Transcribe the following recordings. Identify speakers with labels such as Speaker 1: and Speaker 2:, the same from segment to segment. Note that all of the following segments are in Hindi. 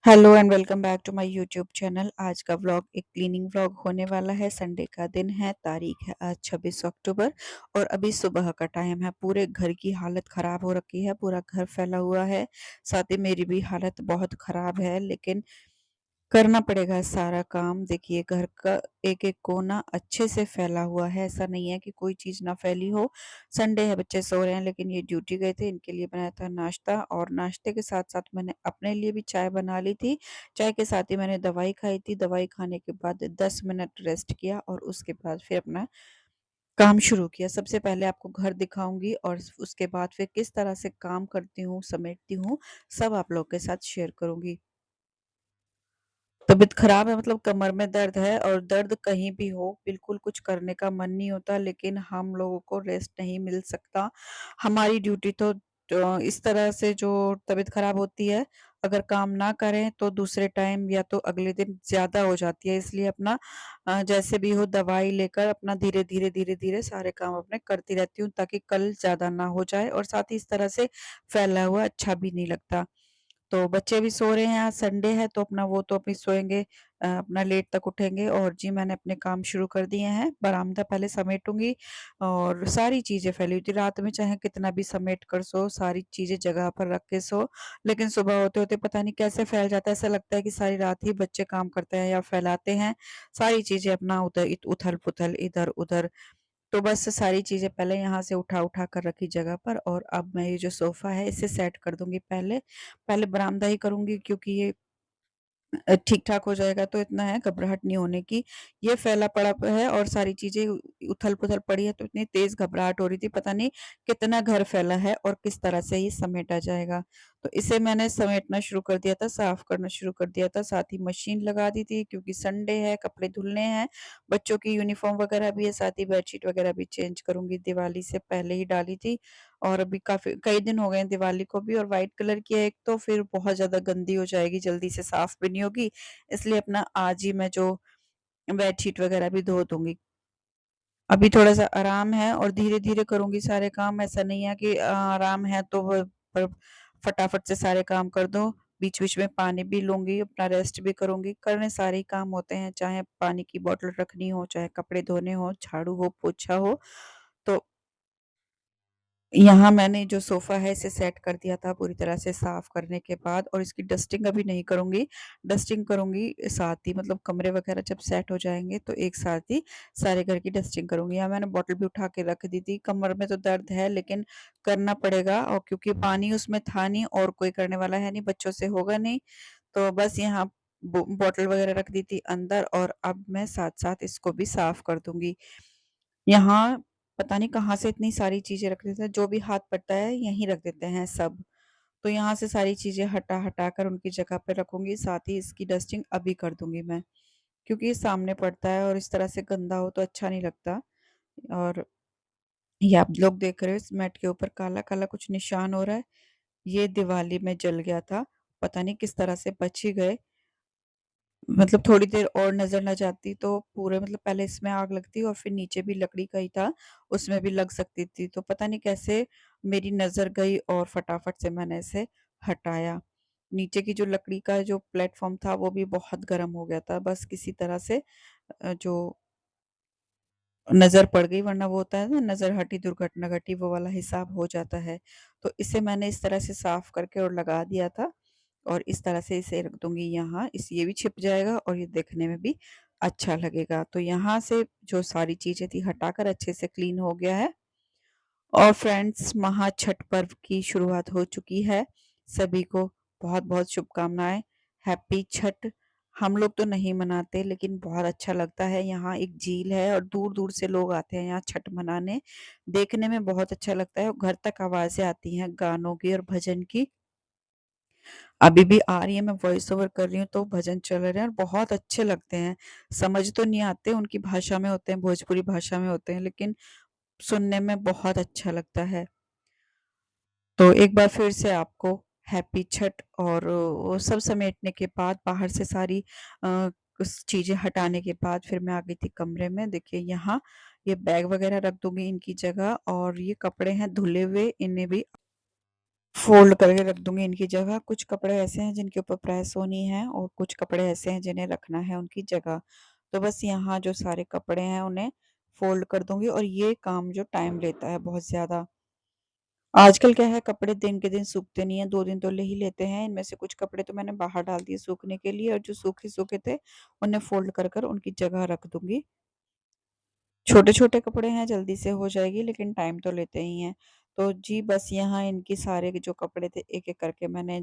Speaker 1: Hello and welcome back to my YouTube channel. आज का व्लॉग एक क्लीनिंग व्लॉग होने वाला है। संडे का दिन है, तारीख है आज 26 अक्टूबर और अभी सुबह का टाइम है। पूरे घर की हालत ख़राब हो रखी है, पूरा घर फैला हुआ है। साथ ही मेरी भी हालत बहुत ख़राब है, लेकिन करना पड़ेगा सारा काम। देखिए घर का एक एक कोना अच्छे से फैला हुआ है, ऐसा नहीं है कि कोई चीज़ ना फैली हो। संडे है, बच्चे सो रहे हैं, लेकिन ये ड्यूटी गए थे, इनके लिए बनाया था नाश्ता और नाश्ते के साथ साथ मैंने अपने लिए भी चाय बना ली थी। चाय के साथ ही मैंने दवाई खाई थी। दवाई खाने के बाद 10 मिनट रेस्ट किया और उसके बाद फिर अपना काम शुरू किया। सबसे पहले आपको घर दिखाऊंगी और उसके बाद फिर किस तरह से काम करती हूँ, समेटती हूँ, सब आप लोग के साथ शेयर करूंगी। तबीयत खराब है, मतलब कमर में दर्द है और दर्द कहीं भी हो बिल्कुल कुछ करने का मन नहीं होता, लेकिन हम लोगों को रेस्ट नहीं मिल सकता। हमारी ड्यूटी तो इस तरह से जो तबीयत खराब होती है, अगर काम ना करें तो दूसरे टाइम या तो अगले दिन ज़्यादा हो जाती है। इसलिए अपना जैसे भी हो दवाई लेकर अपना धीरे-धीरे सारे काम अपने करती रहती हूँ, ताकि कल ज़्यादा ना हो जाए और साथ ही इस तरह से फैला हुआ अच्छा भी नहीं लगता। तो बच्चे भी सो रहे हैं, आज संडे है तो अपना वो तो अभी सोएँगे, अपना लेट तक उठेंगे और जी मैंने अपने काम शुरू कर दिए हैं। बरामदा पहले समेटूँगी और सारी चीज़ें फैली हुई थी। रात में चाहे कितना भी समेट कर सो, सारी चीज़ें जगह पर रख के सो, लेकिन सुबह होते-होते पता नहीं कैसे फैल जाता है। ऐसा लगता है कि सारी रात ही बच्चे काम करते हैं या फैलाते हैं। सारी चीज़ें अपना उधर उथल-पुथल, इधर-उधर। तो बस सारी चीज़ें पहले यहाँ से उठा-उठा कर रखी जगह पर और अब मैं ये जो सोफ़ा है इसे सेट कर दूँगी पहले। पहले बरामदा ही करूँगी, क्योंकि ये ठीक-ठाक हो जाएगा तो इतना है घबराहट नहीं होने की। ये फैला पड़ा है और सारी चीज़ें उथल-पुथल पड़ी है, तो इतनी तेज़ घबराहट हो रही थी, पता नहीं कितना घर फैला है और किस तरह से ये समेटा जाएगा। तो इसे मैंने समेटना शुरू कर दिया था, साफ़ करना शुरू कर दिया था, साथ ही मशीन लगा दी थी क्योंकि संडे है, कपड़े धुलने हैं, बच्चों की यूनिफ़ॉर्म वगैरह भी है, साथ ही बेडशीट वगैरह भी चेंज करूँगी। दिवाली से पहले ही डाली थी और अभी काफ़ी कई दिन हो गए हैं दिवाली को भी, और व्हाइट कलर की है एक तो फिर बहुत ज़्यादा गंदी हो जाएगी, जल्दी से साफ़ भी नहीं होगी। इसलिए अपना आज ही मैं जो बेडशीट वगैरह भी धो दूँगी। अभी थोड़ा-सा आराम है और धीरे-धीरे करूँगी सारे काम, ऐसा नहीं है कि आराम है तो व प फटाफट से सारे काम कर दो। बीच-बीच में पानी भी लूँगी, अपना रेस्ट भी करूँगी, करने सारे ही काम होते हैं, चाहे पानी की बॉटल रखनी हो, चाहे कपड़े धोने हो, झाड़ू हो, पोछा हो। तो यहाँ मैंने जो सोफ़ा है इसे सेट कर दिया था पूरी तरह से साफ़ करने के बाद, और इसकी डस्टिंग अभी नहीं करूँगी, डस्टिंग करूँगी साथ ही, मतलब कमरे वग़ैरह जब सेट हो जाएँगे तो एक साथ ही सारे घर की डस्टिंग करूँगी। यहाँ मैंने बॉटल भी उठा के रख दी थी, कमर में तो दर्द है लेकिन करना पड़ेगा, और क्योंकि पानी उसमें था नहीं और कोई करने वाला है नहीं, बच्चों से होगा नहीं, तो बस यहाँ बॉटल वग़ैरह रख दी थी अंदर और अब मैं साथ-साथ इसको भी साफ़ कर दूँगी। यहाँ पता नहीं कहाँ से इतनी सारी चीज़ें रख देते हैं, जो भी हाथ पड़ता है यहीं रख देते हैं सब। तो यहाँ से सारी चीज़ें हटा-हटा कर उनकी जगह पे रखूँगी, साथ ही इसकी डस्टिंग अभी कर दूँगी मैं। क्योंकि ये सामने पड़ता है और इस तरह से गंदा हो तो अच्छा नहीं लगता। और ये आप लोग देख रहे हो इस मैट के ऊपर काला-काला कुछ निशान हो रहा है, ये दिवाली में जल गया था। पता नहीं किस तरह से बच ही गए। मतलब थोड़ी देर और नज़र ना जाती तो पूरे, मतलब पहले इसमें आग लगती और फिर नीचे भी लकड़ी का ही था, उसमें भी लग सकती थी। तो पता नहीं कैसे मेरी नज़र गई और फटाफट से मैंने इसे हटाया। नीचे की जो लकड़ी का जो प्लेटफ़ॉर्म था वो भी बहुत गर्म हो गया था। बस किसी तरह से जो नज़र पड़ गई, वरना वो होता है ना नज़र हटी दुर्घटना घटी, वो वाला हिसाब हो जाता है। तो इसे मैंने इस तरह से साफ़ करके और लगा दिया था और इस तरह से इसे रख दूँगी यहाँ, इस ये भी छिप जाएगा और ये देखने में भी अच्छा लगेगा। तो यहाँ से जो सारी चीज़ें थी हटाकर अच्छे से क्लीन हो गया है। और फ्रेंड्स, महाछठ पर्व की शुरुआत हो चुकी है। सभी को बहुत-बहुत शुभकामनाएँ। हैप्पी छठ। हम लोग तो नहीं मनाते लेकिन बहुत अच्छा लगता है। यहाँ एक झील है और दूर-दूर से लोग आते हैं यहाँ छठ मनाने। देखने में बहुत अच्छा लगता है और घर तक आवाज़ें आती हैं गानों की और भजन की। अभी भी आ रही है, मैं वॉइस ओवर कर रही हूँ तो भजन चल रहे हैं और बहुत अच्छे लगते हैं। समझ तो नहीं आते, उनकी भाषा में होते हैं, भोजपुरी भाषा में होते हैं, लेकिन सुनने में बहुत अच्छा लगता है। तो एक बार फिर से आपको हैप्पी छठ। और वो सब समेटने के बाद बाहर से सारी कुछ चीज़ें हटाने के बाद फिर मैं आ गई थी कमरे में। देखिए यहाँ ये बैग वगैरह रख दूँगी इनकी जगह, और ये कपड़े हैं धुले हुए, इन्हें भी फ़ोल्ड करके रख दूँगी इनकी जगह। कुछ कपड़े ऐसे हैं जिनके ऊपर प्रेस होनी है और कुछ कपड़े ऐसे हैं जिन्हें रखना है उनकी जगह। तो बस यहाँ जो सारे कपड़े हैं उन्हें फ़ोल्ड कर दूँगी और ये काम जो टाइम लेता है बहुत ज़्यादा। आजकल क्या है कपड़े दिन के दिन सूखते नहीं हैं, 2 दिन तो ले ही लेते हैं। इनमें से कुछ कपड़े तो मैंने बाहर डाल दिए सूखने के लिए और जो सूखे-सूखे थे उन्हें फ़ोल्ड कर कर उनकी जगह रख दूँगी। छोटे-छोटे कपड़े हैं जल्दी से हो जाएगी लेकिन टाइम तो लेते ही हैं। तो जी बस यहाँ इनके सारे के जो कपड़े थे एक-एक करके मैंने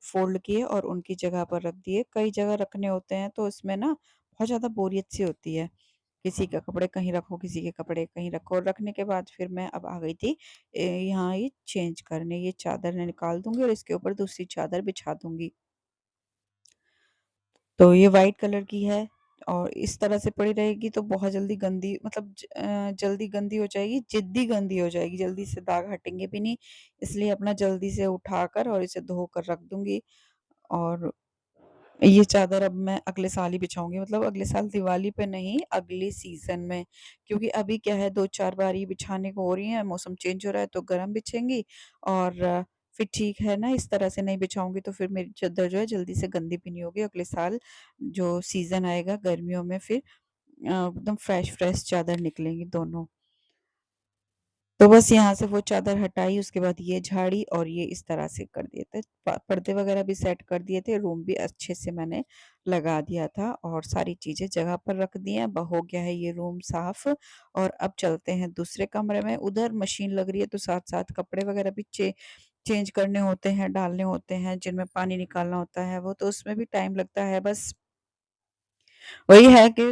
Speaker 1: फ़ोल्ड किए और उनकी जगह पर रख दिए। कई जगह रखने होते हैं तो इसमें ना बहुत ज़्यादा बोरियत सी होती है। किसी के कपड़े कहीं रखो, किसी के कपड़े कहीं रखो और रखने के बाद फिर मैं अब आ गई थी यहाँ ये चेंज करने। ये चादर मैं निकाल दूँगी और इसके ऊपर दूसरी चादर बिछा दूँगी। तो ये वाइट कलर की है और इस तरह से पड़ी रहेगी तो बहुत जल्दी गंदी मतलब जल्दी गंदी हो जाएगी, जिद्दी गंदी हो जाएगी, जल्दी से दाग हटेंगे भी नहीं। इसलिए अपना जल्दी से उठाकर और इसे धोकर रख दूँगी और ये चादर अब मैं अगले साल ही बिछाऊँगी मतलब अगले साल दिवाली पे नहीं, अगले सीज़न में। क्योंकि अभी क्या है 2-4 बार ये बिछाने को हो रही है, मौसम चेंज हो रहा है तो गरम बिछेंगी और फिर ठीक है ना, इस तरह से नहीं बिछाऊँगी तो फिर मेरी चद्दर जो है जल्दी से गंदी भी नहीं होगी। अगले साल जो सीज़न आएगा गर्मियों में फिर एकदम फ्रेश-फ्रेश चादर निकलेंगी दोनों। तो बस यहाँ से वो चादर हटाई उसके बाद ये झाड़ी और ये इस तरह से कर दिए थे। पर्दे वगैरह भी सेट कर दिए थे, रूम भी अच्छे से मैंने लगा दिया था और सारी चीज़ें जगह पर रख दी हैं। अब हो गया है ये रूम साफ़ और अब चलते हैं दूसरे कमरे में। उधर मशीन लग रही है तो साथ-साथ कपड़े वगैरह भी चेंज करने होते हैं, डालने होते हैं, जिनमें पानी निकालना होता है वो तो उसमें भी टाइम लगता है। बस वही है कि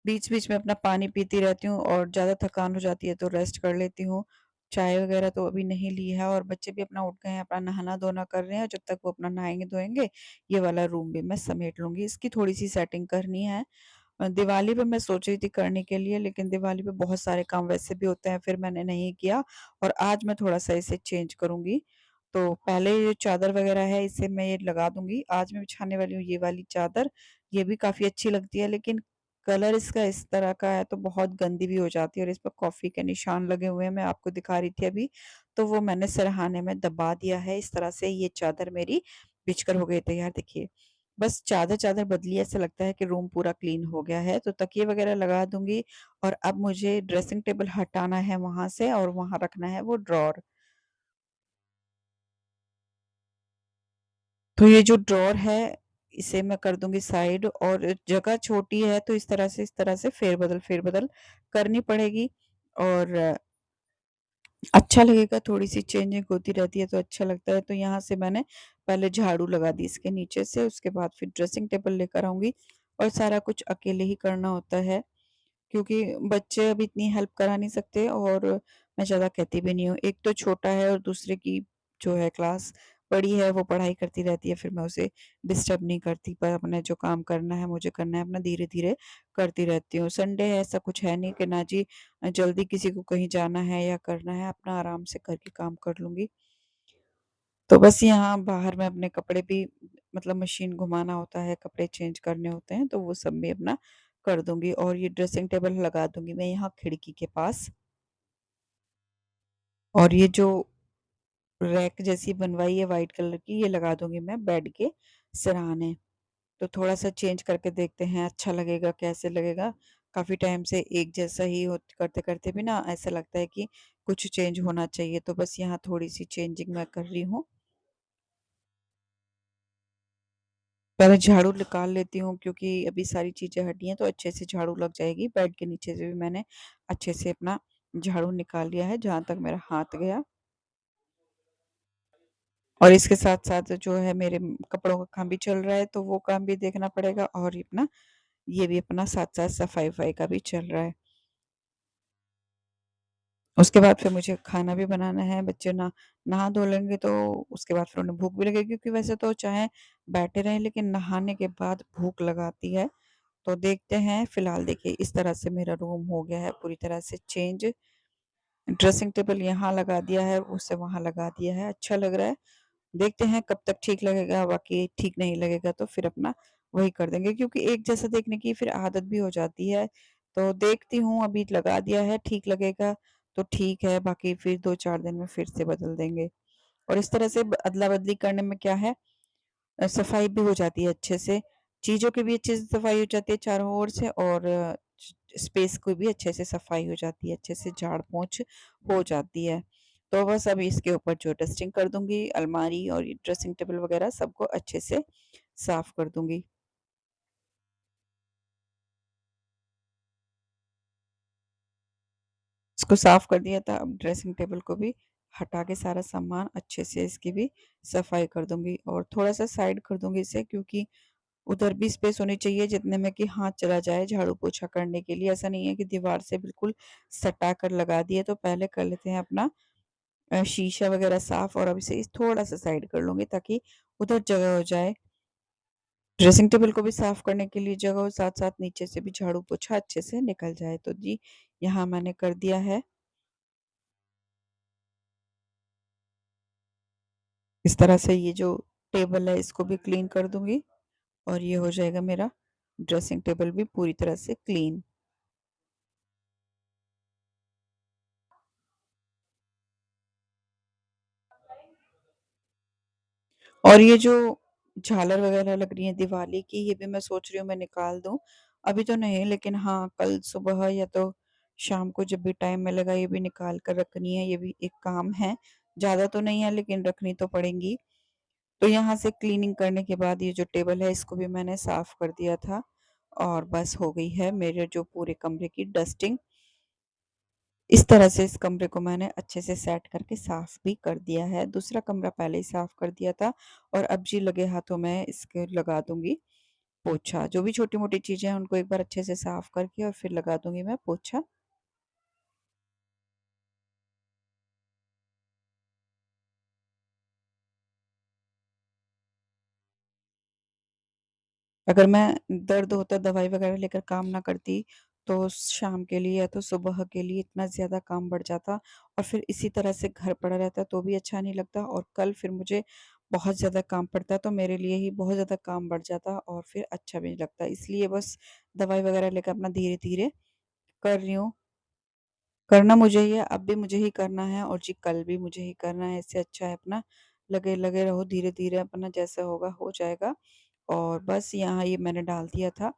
Speaker 1: बीच-बीच में अपना पानी पीती रहती हूँ और ज़्यादा थकान हो जाती है तो रेस्ट कर लेती हूँ। चाय वगैरह तो अभी नहीं ली है और बच्चे भी अपना उठ गए हैं, अपना नहाना-धोना कर रहे हैं। जब तक वो अपना नहाएँगे-धोएँगे, ये वाला रूम भी मैं समेट लूँगी। इसकी थोड़ी-सी सेटिंग करनी है। दिवाली पे मैं सोच रही थी करने के लिए लेकिन दिवाली पे बहुत सारे काम वैसे भी होते हैं, फिर मैंने नहीं किया और आज मैं थोड़ा-सा इसे चेंज करूँगी। तो पहले ये चादर वगैरह है इसे मैं ये लगा दूँगी। आज मैं बिछाने वाली हूँ ये वाली चादर, ये भी काफ़ी अच्छी लगती है लेकिन कलर इसका इस तरह का है तो बहुत गंदी भी हो जाती है और इस पर कॉफ़ी के निशान लगे हुए हैं, मैं आपको दिखा रही थी अभी। तो वो मैंने सिरहाने में दबा दिया है, इस तरह से ये चादर मेरी बिछकर हो गई तैयार देखिए। बस चादर-चादर बदली ऐसा लगता है कि रूम पूरा क्लीन हो गया है, तो तकिए वगैरह लगा दूँगी और अब मुझे ड्रेसिंग टेबल हटाना है वहाँ से और वहाँ रखना है वो ड्रॉर। तो ये जो ड्रॉर है, इसे मैं कर दूँगी साइड और जगह छोटी है तो इस तरह से फेर-बदल करनी पड़ेगी और अच्छा लगेगा, थोड़ी-सी चेंजिंग होती रहती है तो अच्छा लगता है। तो यहाँ से मैंने पहले झाड़ू लगा दी इसके नीचे से, उसके बाद फिर ड्रेसिंग टेबल लेकर आऊँगी और सारा कुछ अकेले ही करना होता है। क्योंकि बच्चे अभी इतनी हेल्प करा नहीं सकते और मैं ज़्यादा कहती भी नहीं हूँ। एक तो छोटा है और दूसरे की जो है क्लास बड़ी है, वो पढ़ाई करती रहती है, फिर मैं उसे डिस्टर्ब नहीं करती पर अपने जो काम करना है, मुझे करना है, अपना धीरे-धीरे करती रहती हूँ। संडे है ऐसा कुछ है नहीं कि ना जी जल्दी किसी को कहीं जाना है या करना है, अपना आराम से करके काम कर लूँगी। तो बस यहाँ बाहर में अपने कपड़े भी मतलब मशीन घुमाना होता है, कपड़े चेंज करने होते हैं, तो वो सब भी अपना कर दूँगी और ये ड्रेसिंग टेबल लगा दूँगी मैं यहाँ खिड़की के पास। और ये जो रैक जैसी बनवाई है व्हाइट कलर की, ये लगा दूँगी मैं बेड के सिरहाने। तो थोड़ा-सा चेंज करके देखते हैं, अच्छा लगेगा, कैसे लगेगा? काफ़ी टाइम से एक जैसा ही हो करते-करते भी ना ऐसा लगता है कि कुछ चेंज होना चाहिए, तो बस यहाँ थोड़ी-सी चेंजिंग मैं कर रही हूँ। पहले झाड़ू निकाल लेती हूँ क्योंकि अभी सारी चीज़ें हटी हैं तो अच्छे से झाड़ू लग जाएगी। बेड के नीचे से भी मैंने अच्छे से अपना झाड़ू निकाल लिया है जहाँ तक मेरा हाथ गया और इसके साथ-साथ जो है मेरे कपड़ों का काम भी चल रहा है तो वो काम भी देखना पड़ेगा और अपना ये भी अपना साथ-साथ सफाई-वफ़ाई का भी चल रहा है। उसके बाद फिर मुझे खाना भी बनाना है, बच्चे नहा धो लेंगे तो उसके बाद फिर उन्हें भूख भी लगेगी क्योंकि वैसे तो चाहे बैठे रहें लेकिन नहाने के बाद भूख लगाती है। तो देखते हैं, फिलहाल देखिए इस तरह से मेरा रूम हो गया है पूरी तरह से चेंज। ड्रेसिंग टेबल यहाँ लगा दिया है, उसे वहाँ लगा दिया है, अच्छा लग रहा है। देखते हैं कब तक ठीक लगेगा, बाकी ठीक नहीं लगेगा तो फिर अपना वही कर देंगे क्योंकि एक जैसा देखने की फिर आदत भी हो जाती है। तो देखती हूँ अभी लगा दिया है, ठीक लगेगा तो ठीक है, बाकी फिर 2-4 दिन में फिर से बदल देंगे। और इस तरह से अदला-बदली करने में क्या है, सफाई भी हो जाती है अच्छे से, चीज़ों की भी अच्छे से सफाई हो जाती है चारों ओर से, और स्पेस की भी अच्छे से सफाई हो जाती है, अच्छे से झाड़-पोंछ हो जाती है। तो बस अब इसके ऊपर जो डस्टिंग कर दूँगी, अलमारी और ये ड्रेसिंग टेबल वगैरह सबको अच्छे से साफ कर दूँगी। इसको साफ कर दिया था, अब ड्रेसिंग टेबल को भी हटा के सारा सामान अच्छे से इसकी भी सफाई कर दूँगी और थोड़ा-सा साइड कर दूँगी इसे, क्योंकि उधर भी स्पेस होनी चाहिए जितने में कि हाथ चला जाए झाड़ू पोछा करने के लिए। ऐसा नहीं है कि दीवार से बिल्कुल सटा कर लगा दिए। तो पहले कर लेते हैं अपना शीशा वगैरह साफ, और अब इसे थोड़ा-सा साइड कर लूँगी ताकि उधर जगह हो जाए। ड्रेसिंग टेबल को भी साफ करने के लिए जगह हो, साथ-साथ नीचे से भी झाड़ू पोछा अच्छे से निकल जाए। तो जी, यहाँ मैंने कर दिया है। इस तरह से ये जो टेबल है इसको भी क्लीन कर दूँगी, और ये हो जाएगा मेरा ड्रेसिंग टेबल भी पूरी तरह से क्लीन। और ये जो झालर वगैरह लग रही है दिवाली की, ये भी मैं सोच रही हूँ मैं निकाल दूँ। अभी तो नहीं, लेकिन हाँ, कल सुबह या तो शाम को जब भी टाइम मिलेगा ये भी निकाल कर रखनी है, ये भी एक काम है। ज़्यादा तो नहीं है लेकिन रखनी तो पड़ेंगी। तो यहाँ से क्लीनिंग करने के बाद ये जो टेबल है इसको भी मैंने साफ कर दिया था, और बस हो गई है मेरे जो पूरे कमरे की डस्टिंग। इस तरह से इस कमरे को मैंने अच्छे से सेट करके साफ भी कर दिया है। दूसरा कमरा पहले ही साफ कर दिया था, और अब जी लगे हाथों मैं इसके लगा दूँगी पोछा। जो भी छोटी-मोटी चीज़ें हैं उनको एक बार अच्छे से साफ करके और फिर लगा दूँगी मैं पोछा। अगर मैं दर्द होता दवाई वगैरह लेकर काम ना करती, तो शाम के लिए या तो सुबह के लिए इतना ज़्यादा काम बढ़ जाता, और फिर इसी तरह से घर पड़ा रहता तो भी अच्छा नहीं लगता, और कल फिर मुझे बहुत ज़्यादा काम पड़ता तो मेरे लिए ही बहुत ज़्यादा काम बढ़ जाता, और फिर अच्छा भी नहीं लगता। इसलिए बस दवाई वगैरह लेकर अपना धीरे-धीरे कर रही हूँ। करना मुझे ही है, अब भी मुझे ही करना है, और जी कल भी मुझे ही करना है। इससे अच्छा है अपना लगे लगे रहो, धीरे-धीरे अपना जैसा होगा हो जाएगा। और बस यहाँ ये मैंने डाल दिया था।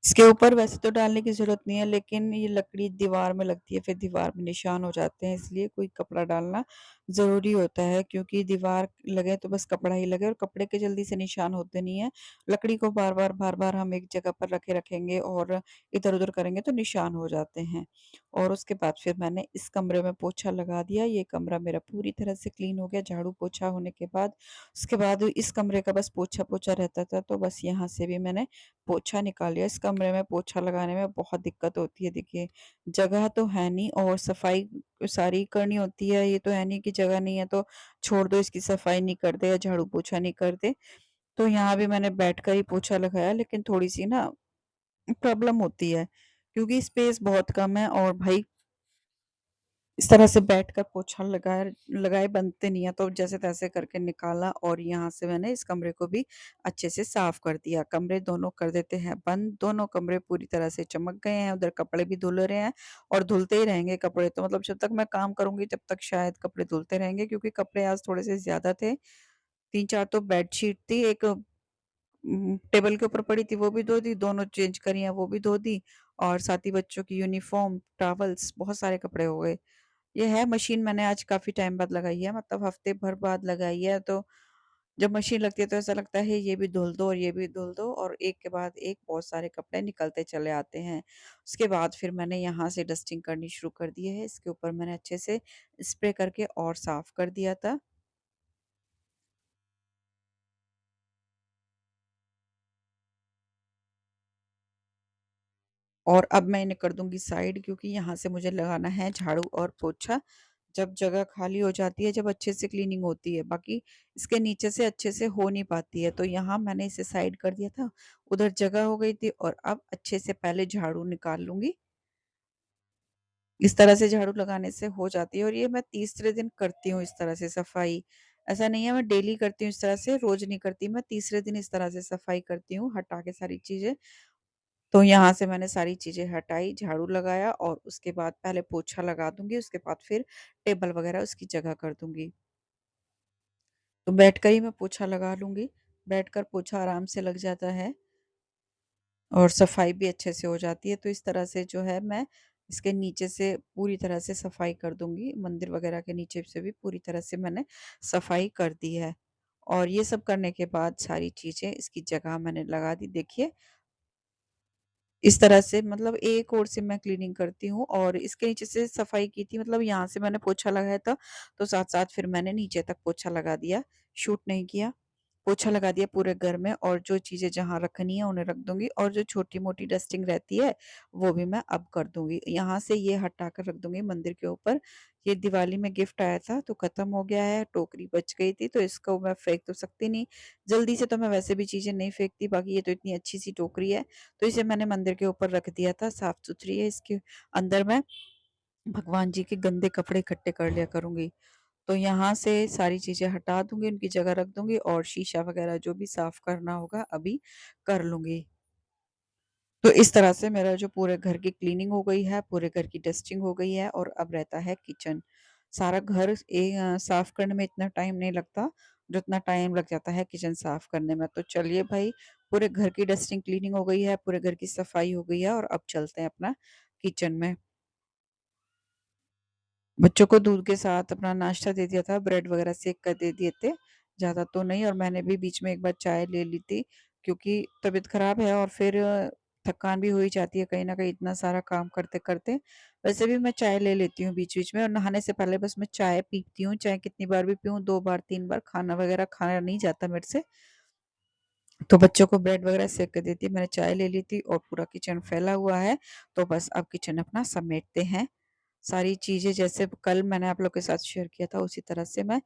Speaker 1: इसके ऊपर वैसे तो डालने की ज़रूरत नहीं है, लेकिन ये लकड़ी दीवार में लगती है, फिर दीवार में निशान हो जाते हैं, इसलिए कोई कपड़ा डालना ज़रूरी होता है, क्योंकि दीवार लगे तो बस कपड़ा ही लगे, और कपड़े के जल्दी से निशान होते नहीं हैं। लकड़ी को बार-बार हम एक जगह पर रखेंगे और इधर-उधर करेंगे तो निशान हो जाते हैं। और उसके बाद फिर मैंने इस कमरे में पोछा लगा दिया, ये कमरा मेरा पूरी तरह से क्लीन हो गया झाड़ू-पोछा होने के बाद। उसके बाद इस कमरे का बस पोछा-पोछा रहता था, तो बस यहाँ से भी मैंने पोछा निकाल लिया। इस कमरे में पोछा लगाने में बहुत दिक्कत होती है, देखिए, जगह तो है नहीं और सफाई सारी करनी होती है। ये तो है नहीं कि जगह नहीं है तो छोड़ दो, इसकी सफाई नहीं करते या झाड़ू पोछा नहीं करते। तो यहाँ भी मैंने बैठकर ही पोछा लगाया, लेकिन थोड़ी-सी ना प्रॉब्लम होती है, क्योंकि स्पेस बहुत कम है, और भाई इस तरह से बैठकर पोछा लगाए लगाए बनते नहीं है, तो जैसे-तैसे करके निकाला, और यहाँ से मैंने इस कमरे को भी अच्छे से साफ कर दिया। कमरे दोनों कर देते हैं बंद, दोनों कमरे पूरी तरह से चमक गए हैं, उधर कपड़े भी धुल रहे हैं, और धुलते ही रहेंगे कपड़े, तो मतलब जब तक मैं काम करूँगी तब तक शायद कपड़े धुलते रहेंगे, क्योंकि कपड़े आज थोड़े से ज़्यादा थे। 3-4 तो बेडशीट थी, एक टेबल के ऊपर पड़ी थी वो भी धो दी, दोनों चेंज करी हैं वो भी धो दी, और साथ ही बच्चों की यूनिफ़ॉर्म, टॉवल्स, बहुत सारे कपड़े हो गए। ये है मशीन मैंने आज काफ़ी टाइम बाद लगाई है, मतलब हफ्ते भर बाद लगाई है, तो जब मशीन लगती है तो ऐसा लगता है ये भी धुल दो और ये भी धुल दो, और एक के बाद एक बहुत सारे कपड़े निकलते चले आते हैं। उसके बाद फिर मैंने यहाँ से डस्टिंग करनी शुरू कर दी है, इसके ऊपर मैंने अच्छे से स्प्रे करके और साफ कर दिया था। और अब मैं इन्हें कर दूँगी साइड, क्योंकि यहाँ से मुझे लगाना है झाड़ू और पोछा, जब जगह खाली हो जाती है, जब अच्छे से क्लीनिंग होती है। बाकी इसके नीचे से अच्छे से हो नहीं पाती है, तो यहाँ मैंने इसे साइड कर दिया था, उधर जगह हो गई थी, और अब अच्छे से पहले झाड़ू निकाल लूँगी। इस तरह से झाड़ू लगाने से हो जाती है, और ये मैं तीसरे दिन करती हूँ इस तरह से सफाई। ऐसा नहीं है मैं डेली करती हूँ इस तरह से, रोज़ नहीं करती, मैं तीसरे दिन इस तरह से सफाई करती हूँ, हटा के सारी चीज़ें। तो यहाँ से मैंने सारी चीज़ें हटाई, झाड़ू लगाया और उसके बाद पहले पोछा लगा दूँगी, उसके बाद फिर टेबल वगैरह उसकी जगह कर दूँगी। तो बैठकर ही मैं पोछा लगा लूँगी, बैठकर पोछा आराम से लग जाता है और सफाई भी अच्छे से हो जाती है। तो इस तरह से जो है मैं इसके नीचे से पूरी तरह से सफाई कर दूँगी, मंदिर वगैरह के नीचे से भी पूरी तरह से मैंने सफाई कर दी है। और ये सब करने के बाद सारी चीज़ें इसकी जगह मैंने लगा दी। देखिए इस तरह से मतलब एक ओर से मैं क्लीनिंग करती हूँ और इसके नीचे से सफाई की थी, मतलब यहाँ से मैंने पोछा लगाया था तो साथ-साथ फिर मैंने नीचे तक पोछा लगा दिया, शूट नहीं किया। पोछा लगा दिया पूरे घर में और जो चीज़ें जहाँ रखनी है उन्हें रख दूँगी और जो छोटी-मोटी डस्टिंग रहती है वो भी मैं अब कर दूँगी। यहाँ से ये हटा कर रख दूँगी मंदिर के ऊपर। ये दिवाली में गिफ्ट आया था तो ख़त्म हो गया है, टोकरी बच गई थी तो इसको मैं फेंक तो सकती नहीं। जल्दी से तो मैं वैसे भी चीज़ें नहीं फेंकती, बाकी ये तो इतनी अच्छी-सी टोकरी है तो इसे मैंने मंदिर के ऊपर रख दिया था, साफ-सुथरी है। इसके अंदर मैं भगवान जी के गंदे कपड़े इकट्ठे कर लिया करूँगी। तो यहाँ से सारी चीज़ें हटा दूँगी, उनकी जगह रख दूँगी और शीशा वगैरह जो भी साफ़ करना होगा अभी कर लूँगी। तो इस तरह से मेरा जो पूरे घर की क्लीनिंग हो गई है, पूरे घर की डस्टिंग हो गई है और अब रहता है किचन। सारा घर साफ़ करने में इतना टाइम नहीं लगता, जितना टाइम लग जाता है किचन साफ़ करने में। तो चलिए भाई, पूरे घर की डस्टिंग क्लीनिंग हो गई है, पूरे घर की सफाई हो गई है और अब चलते हैं अपना किचन में। बच्चों को दूध के साथ अपना नाश्ता दे दिया था, ब्रेड वगैरह सेक कर दे दिए थे, ज़्यादा तो नहीं और मैंने भी बीच में एक बार चाय ले ली थी क्योंकि तबीयत ख़राब है और फिर थकान भी हो ही जाती है कहीं न कहीं इतना सारा काम करते-करते। वैसे भी मैं चाय ले लेती हूँ बीच-बीच में और नहाने से पहले बस मैं चाय पीती हूँ, चाहे कितनी बार भी पीऊँ, 2 बार, 3 बार, खाना वगैरह खाया नहीं जाता मेरे से। तो बच्चों को ब्रेड वगैरह सेक कर देती, मैंने चाय ले ली थी और पूरा किचन फैला हुआ है, तो बस अब किचन अपना समेटते हैं। सारी चीज़ें जैसे कल मैंने आप लोग के साथ शेयर किया था उसी तरह से मैं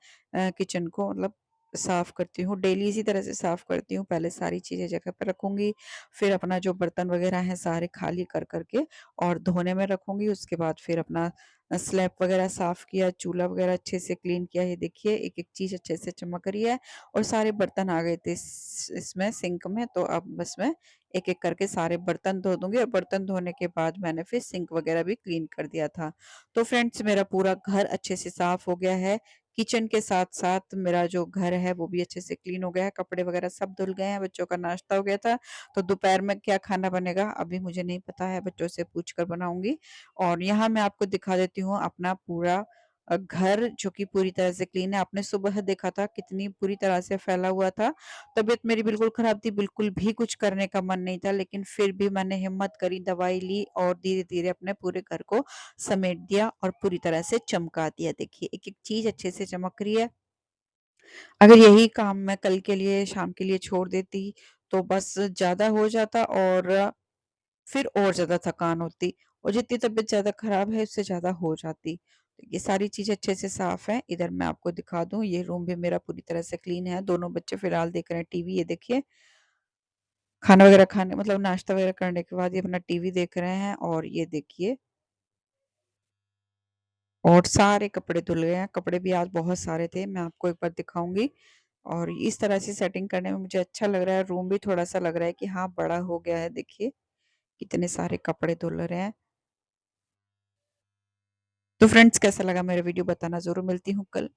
Speaker 1: किचन को मतलब साफ़ करती हूँ, डेली इसी तरह से साफ़ करती हूँ। पहले सारी चीज़ें जगह पे रखूँगी, फिर अपना जो बर्तन वग़ैरह हैं सारे खाली कर के और धोने में रखूँगी। उसके बाद फिर अपना स्लैब वग़ैरह साफ़ किया, चूल्हा वग़ैरह अच्छे से क्लीन किया। ये देखिए एक-एक चीज़ अच्छे से चमक रही है और सारे बर्तन आ गए थे इस इसमें सिंक में, तो अब बस मैं एक-एक करके सारे बर्तन धो दूँगी और बर्तन धोने के बाद मैंने फिर सिंक वग़ैरह भी क्लीन कर दिया था। तो फ्रेंड्स मेरा पूरा घर अच्छे से साफ हो गया है। किचन के साथ-साथ मेरा जो घर है वो भी अच्छे से क्लीन हो गया है, कपड़े वगैरह सब धुल गए हैं, बच्चों का नाश्ता हो गया था। तो दोपहर में क्या खाना बनेगा अभी मुझे नहीं पता है, बच्चों से पूछ कर बनाऊँगी। और यहाँ मैं आपको दिखा देती हूँ अपना पूरा घर जो कि पूरी तरह से क्लीन है। आपने सुबह देखा था कितनी पूरी तरह से फैला हुआ था। तबीयत मेरी बिल्कुल ख़राब थी, बिल्कुल भी कुछ करने का मन नहीं था, लेकिन फिर भी मैंने हिम्मत करी, दवाई ली और धीरे-धीरे अपने पूरे घर को समेट दिया और पूरी तरह से चमका दिया। देखिए एक-एक चीज़ अच्छे से चमक रही है। अगर यही काम मैं कल के लिए, शाम के लिए छोड़ देती तो बस ज़्यादा हो जाता और फिर और ज़्यादा थकान होती और जितनी तबीयत ज़्यादा ख़राब है उससे ज़्यादा हो जाती। तो ये सारी चीज़ें अच्छे से साफ़ हैं। इधर मैं आपको दिखा दूँ, ये रूम भी मेरा पूरी तरह से क्लीन है। दोनों बच्चे फ़िलहाल देख रहे हैं टीवी, ये देखिए। खाना वग़ैरह खाने मतलब नाश्ता वग़ैरह करने के बाद ये अपना टीवी देख रहे हैं और ये देखिए और सारे कपड़े धुल गए हैं। कपड़े भी आज बहुत सारे थे, मैं आपको एक बार दिखाऊँगी और इस तरह से सेटिंग करने में मुझे अच्छा लग रहा है। रूम भी थोड़ा-सा लग रहा है कि हाँ, बड़ा हो गया है। देखिए, कितने सारे कपड़े धुल रहे हैं। तो फ्रेंड्स कैसा लगा मेरा वीडियो बताना ज़रूर, मिलती हूँ कल।